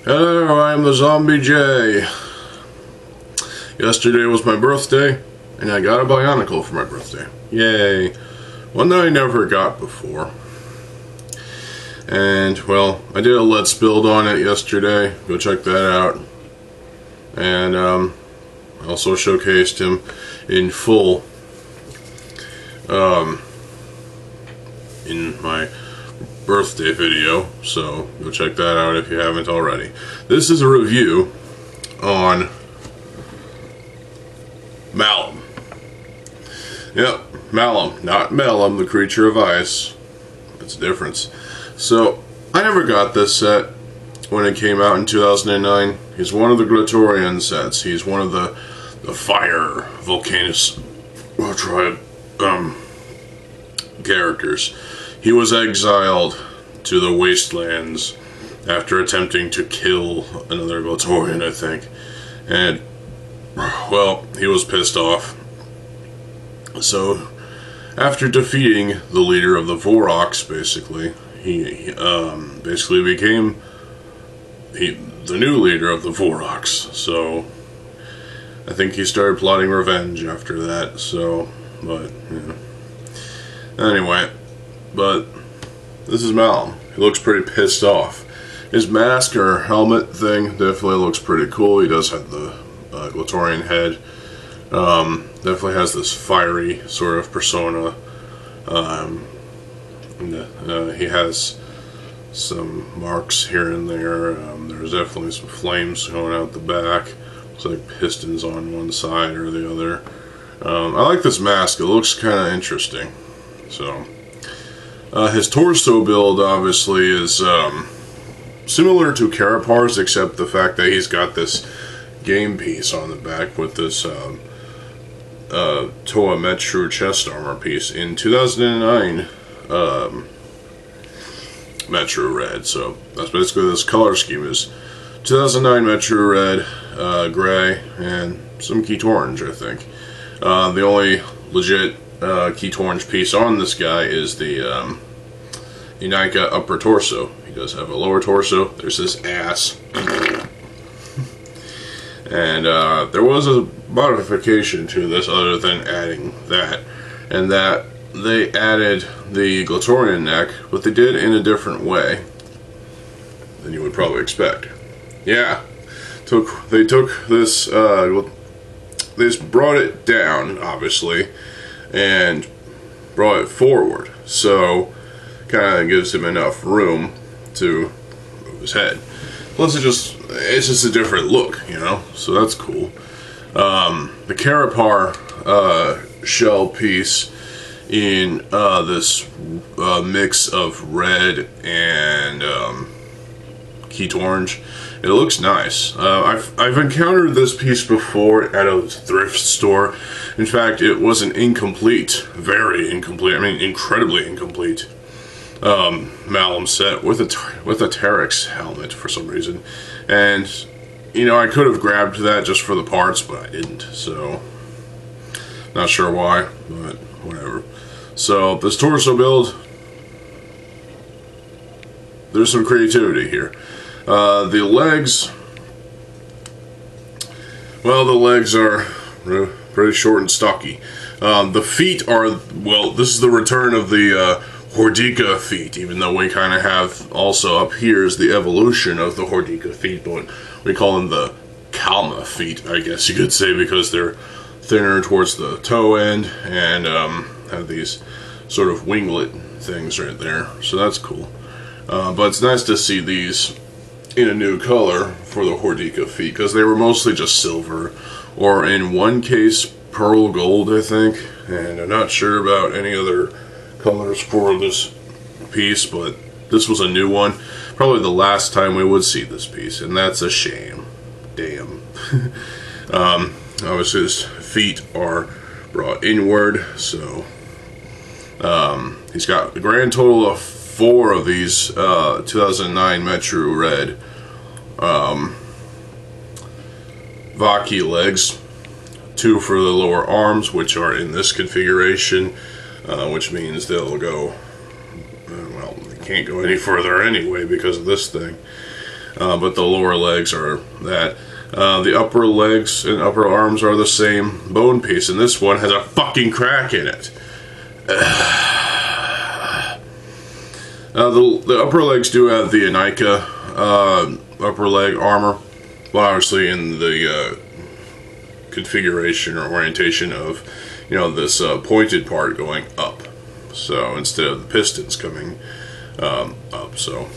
Hello, I'm TheZOMBIEJ. Yesterday was my birthday, and I got a Bionicle for my birthday. Yay. One that I never got before. And, well, I did a Let's Build on it yesterday. Go check that out. And, I also showcased him in full, in my birthday video, so go check that out if you haven't already. This is a review on Malum. Yep, Malum, not Malum, the creature of ice. That's a difference. So, I never got this set when it came out in 2009. He's one of the Glatorian sets. He's one of the fire volcanus tribe characters. He was exiled to the wastelands after attempting to kill another Glatorian, I think. And, well, he was pissed off. So, after defeating the leader of the Vorox, basically, he basically became the new leader of the Vorox. So, I think he started plotting revenge after that, so, but, you know. Anyway. But this is Malum. He looks pretty pissed off. His mask or helmet thing definitely looks pretty cool. He does have the Glatorian head. Definitely has this fiery sort of persona. He has some marks here and there. There's definitely some flames going out the back. Looks like pistons on one side or the other. I like this mask. It looks kind of interesting. So. His torso build, obviously, is similar to Carapar's, except the fact that he's got this game piece on the back with this Toa Metru chest armor piece in 2009 Metru Red. So that's basically this color scheme is 2009 Metru Red, Gray, and some Keat Orange, I think. The only legit Keat Orange piece on this guy is the Unica upper torso. He does have a lower torso. There's his ass. And there was a modification to this other than adding that. And that they added the Glatorian neck, but they did in a different way than you would probably expect. Yeah. They took this, they just brought it down, obviously, and brought it forward, so kind of gives him enough room to move his head. Plus, it's just a different look, you know. So that's cool. The Carapar shell piece in this mix of red and Keat Orange. It looks nice. I've encountered this piece before at a thrift store. In fact, it was an incomplete, very incomplete, I mean incredibly incomplete Malum set with a Terex helmet for some reason. And, you know, I could have grabbed that just for the parts, but I didn't. So, not sure why, but whatever. So, this torso build, there's some creativity here. The legs, well, the legs are pretty short and stocky. The feet are, well, this is the return of the Hordika feet, even though we kind of have also up here is the evolution of the Hordika feet, but we call them the Kalma feet, I guess you could say, because they're thinner towards the toe end and have these sort of winglet things right there, so that's cool. But it's nice to see these in a new color for the Hordika feet, because they were mostly just silver, or in one case pearl gold, I think, and I'm not sure about any other colors for this piece, but this was a new one. Probably the last time we would see this piece, and that's a shame. Damn. Obviously his feet are brought inward, so he's got a grand total of 4 of these 2009 Metru Red Vaki legs, 2 for the lower arms, which are in this configuration, which means they'll go, well, they can't go any further anyway because of this thing. but the lower legs are that. The upper legs and upper arms are the same bone piece, and this one has a fucking crack in it. The upper legs do have the Anika upper leg armor, but obviously in the configuration or orientation of, you know, this pointed part going up. So instead of the pistons coming up, so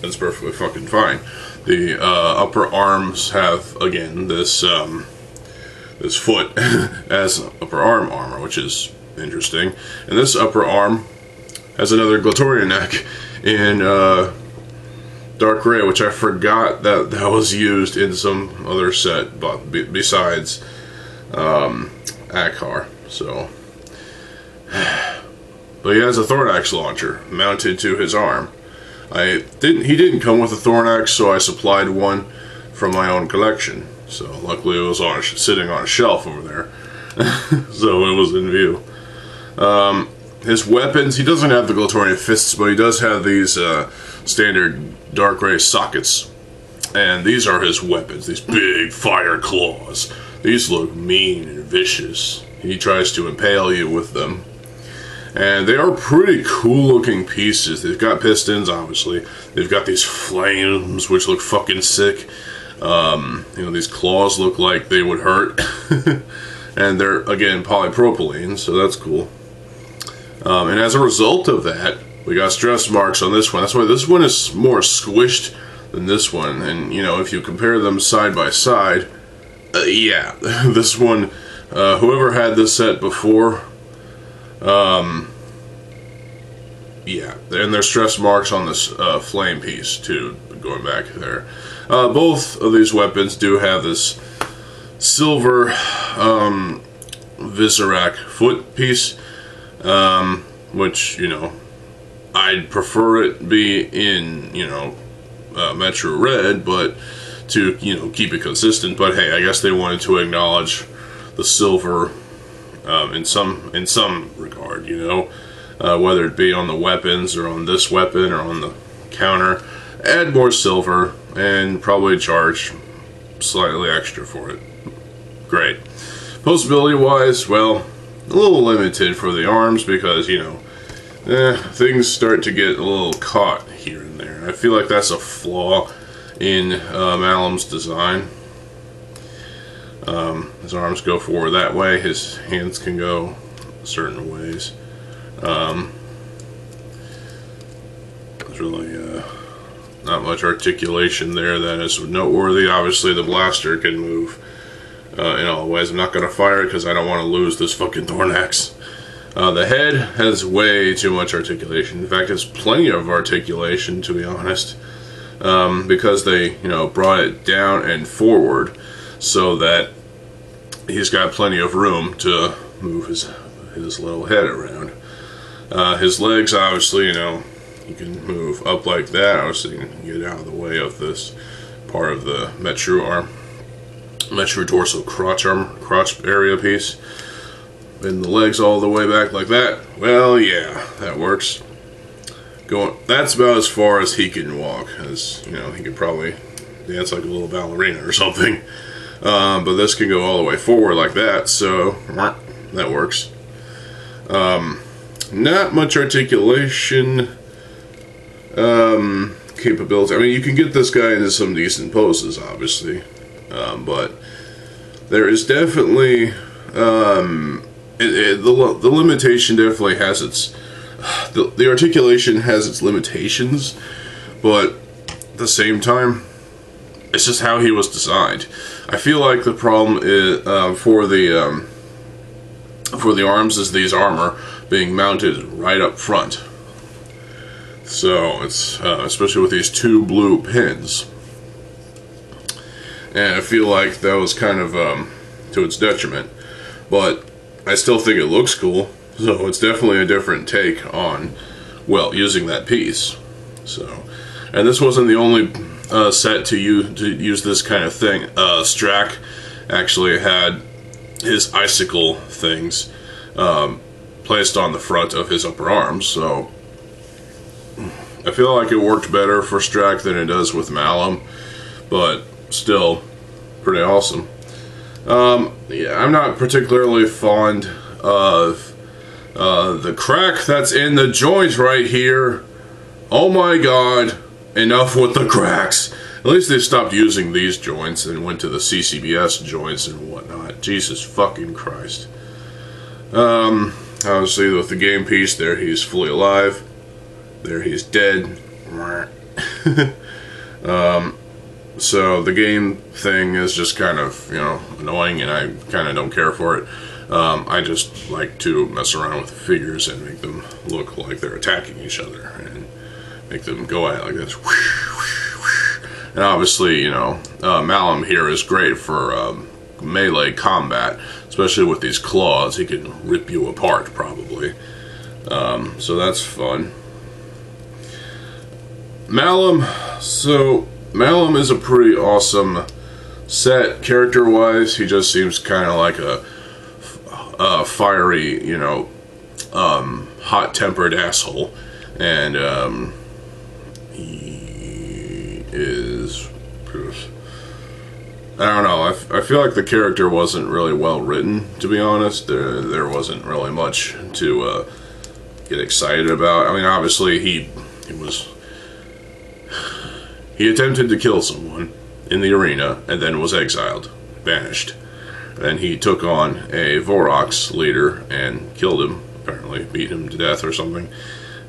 that's perfectly fucking fine. The upper arms have, again, this this foot as upper arm armor, which is interesting. And this upper arm has another Glatorian neck in dark gray, which I forgot that was used in some other set, but besides Akar. So, but he has a Thornax launcher mounted to his arm. He didn't come with a Thornax, so I supplied one from my own collection. So luckily it was sitting on a shelf over there, so it was in view. His weapons, he doesn't have the Glatorian fists, but he does have these standard dark gray sockets, and these are his weapons. These big fire claws. These look mean and vicious. He tries to impale you with them. And they are pretty cool looking pieces. They've got pistons, obviously. They've got these flames, which look fucking sick. You know, these claws look like they would hurt. And they're, again, polypropylene, so that's cool. And as a result of that, we got stress marks on this one. That's why this one is more squished than this one. And, you know, if you compare them side by side, yeah, this one, whoever had this set before, yeah, and there's stress marks on this flame piece too, going back there. Both of these weapons do have this silver Visorak foot piece, which, you know, I'd prefer it be in, you know, Metro Red, but to, you know, keep it consistent. But hey, I guess they wanted to acknowledge the silver in some regard, you know, whether it be on the weapons or on this weapon or on the counter. Add more silver and probably charge slightly extra for it. Great. Postability wise, well, a little limited for the arms because, you know, things start to get a little caught here and there. I feel like that's a flaw in Malum's design. His arms go forward that way, his hands can go certain ways. There's really not much articulation there that is noteworthy. Obviously the blaster can move in all ways. I'm not going to fire it because I don't want to lose this fucking Thornax. The head has way too much articulation. In fact, it's plenty of articulation, to be honest, because they, you know, brought it down and forward so that he's got plenty of room to move his little head around. His legs, obviously, you know, you can move up like that. Obviously, you can get out of the way of this part of the Metru dorsal crotch area piece. Bend the legs all the way back like that. Well, yeah, that works. That's about as far as he can walk, as, you know, he could probably dance like a little ballerina or something. But this can go all the way forward like that, so that works. Not much articulation capability. I mean, you can get this guy into some decent poses, obviously, but there is definitely the limitation definitely has its the articulation has its limitations, but at the same time, it's just how he was designed. I feel like the problem is for the arms is these armor being mounted right up front. So it's especially with these two blue pins, and I feel like that was kind of to its detriment. But I still think it looks cool, so it's definitely a different take on, well, using that piece. So, and this wasn't the only set to use this kind of thing. Strack actually had his icicle things placed on the front of his upper arms, so I feel like it worked better for Strack than it does with Malum, but still pretty awesome. Yeah, I'm not particularly fond of the crack that's in the joint right here. Oh my god, enough with the cracks. At least they stopped using these joints and went to the CCBS joints and whatnot. Jesus fucking Christ. Obviously with the game piece there, he's fully alive. There he's dead. So the game thing is just kind of, you know, annoying, and I kind of don't care for it. I just like to mess around with the figures and make them look like they're attacking each other and make them go at it like this. And obviously, you know, Malum here is great for melee combat, especially with these claws. He can rip you apart, probably. So that's fun. Malum, so Malum is a pretty awesome set, character-wise. He just seems kind of like a fiery, you know, hot-tempered asshole, and he is, I don't know, I feel like the character wasn't really well written, to be honest. There wasn't really much to get excited about. I mean, obviously he attempted to kill someone in the arena and then was exiled, banished. Then he took on a Vorox leader and killed him, apparently beat him to death or something,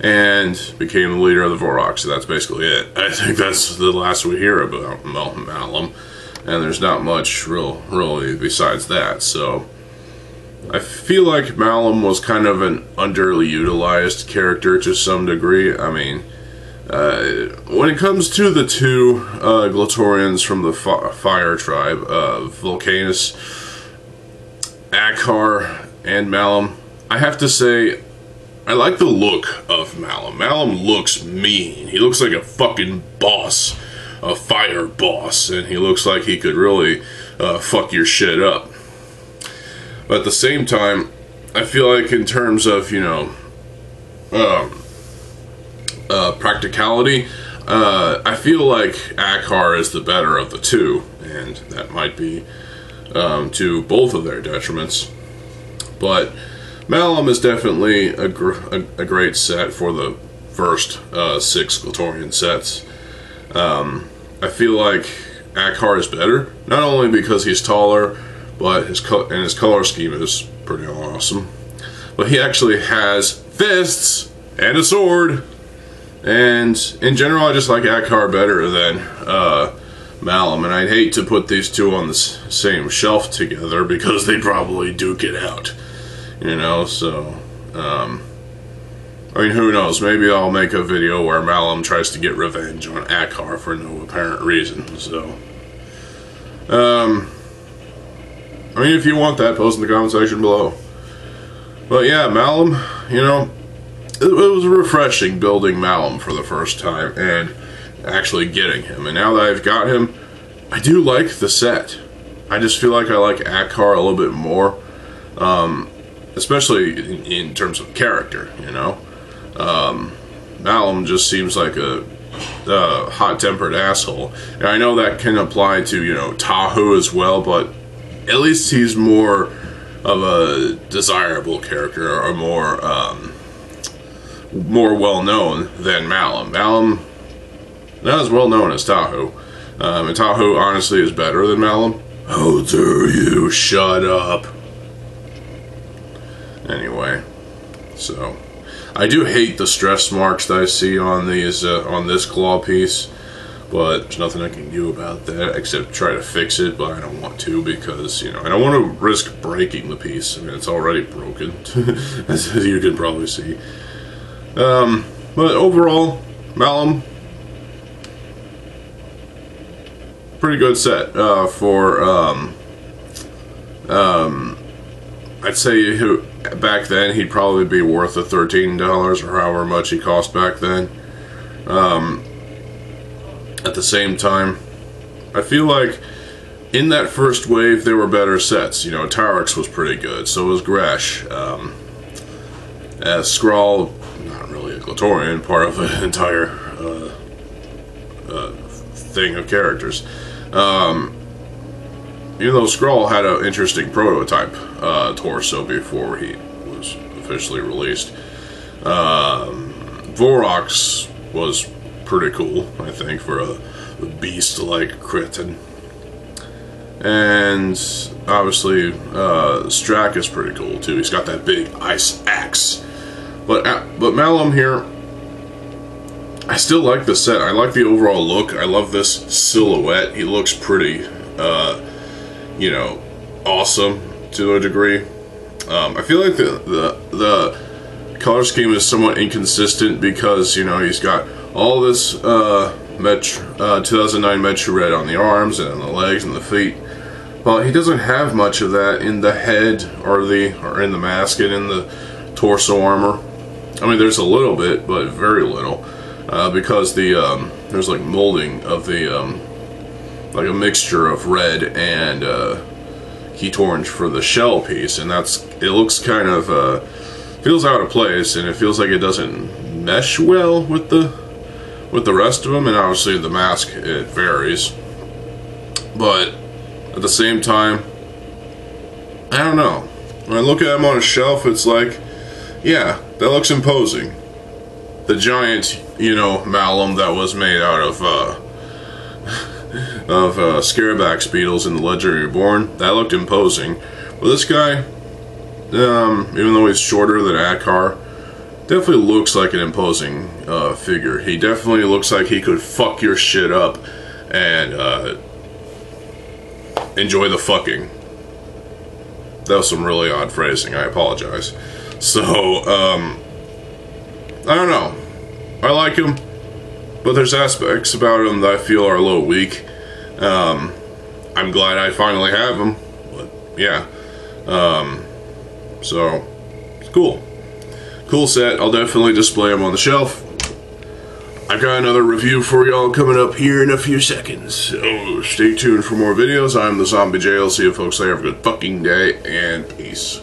and became the leader of the Vorox. So that's basically it. I think that's the last we hear about Malum, and there's not much really besides that. So I feel like Malum was kind of an underutilized character to some degree. I mean, when it comes to the two Glatorians from the Fire Tribe, Vulcanus, Akhar, and Malum, I have to say, I like the look of Malum. Malum looks mean. He looks like a fucking boss, a fire boss, and he looks like he could really fuck your shit up. But at the same time, I feel like in terms of, you know, practicality, I feel like Akhar is the better of the two, and that might be to both of their detriments. But Malum is definitely a great set for the first 6 Glatorian sets. I feel like Akhar is better, not only because he's taller, but his color scheme is pretty awesome. But he actually has fists and a sword. And in general, I just like Akhar better than Malum, and I'd hate to put these two on the same shelf together because they'd probably duke it out, you know. So I mean, who knows? Maybe I'll make a video where Malum tries to get revenge on Akhar for no apparent reason. So I mean, if you want that, post in the comment section below. But yeah, Malum, you know, it was refreshing building Malum for the first time and actually getting him. And now that I've got him, I do like the set. I just feel like I like Akhar a little bit more, especially in terms of character, you know. Malum just seems like a hot-tempered asshole. And I know that can apply to, you know, Tahu as well, but at least he's more of a desirable character, or more well-known than Malum. Malum, not as well-known as Tahu. And Tahu, honestly, is better than Malum. How dare you? Shut up. Anyway, so I do hate the stress marks that I see on these on this claw piece, but there's nothing I can do about that except try to fix it. But I don't want to, because, you know, I don't want to risk breaking the piece. I mean, it's already broken, as you can probably see. But overall, Malum, pretty good set for I'd say back then he'd probably be worth the $13 or however much he cost back then. At the same time, I feel like in that first wave there were better sets. You know, Tarix was pretty good, so was Gresh. Skrull, not really a Glatorian, part of an entire thing of characters. Even though Skrull had an interesting prototype torso before he was officially released. Vorox was pretty cool, I think, for a beast-like Cretin. And obviously, Strack is pretty cool too. He's got that big ice axe. But Malum here, I still like the set. I like the overall look. I love this silhouette. He looks pretty, you know, awesome to a degree. I feel like the color scheme is somewhat inconsistent because, you know, he's got all this 2009 Metro Red on the arms and on the legs and the feet. But he doesn't have much of that in the head or in the mask and in the torso armor. I mean, there's a little bit, but very little, because there's like molding of the like a mixture of red and heat orange for the shell piece, and it looks kind of feels out of place, and it feels like it doesn't mesh well with the rest of them. And obviously the mask, it varies, but at the same time, I don't know. When I look at him on a shelf, it's like, yeah, that looks imposing. The giant, you know, Malum that was made out of Scarabax beetles in the Legendary Reborn, that looked imposing. But this guy, even though he's shorter than Adkar, definitely looks like an imposing figure. He definitely looks like he could fuck your shit up and enjoy the fucking. That was some really odd phrasing, I apologize. So, I don't know. I like him, but there's aspects about him that I feel are a little weak. I'm glad I finally have him, but yeah. So, it's cool. Cool set. I'll definitely display him on the shelf. I've got another review for y'all coming up here in a few seconds, so stay tuned for more videos. I'm TheZOMBIEJ. I'll see you folks later. Have a good fucking day, and peace.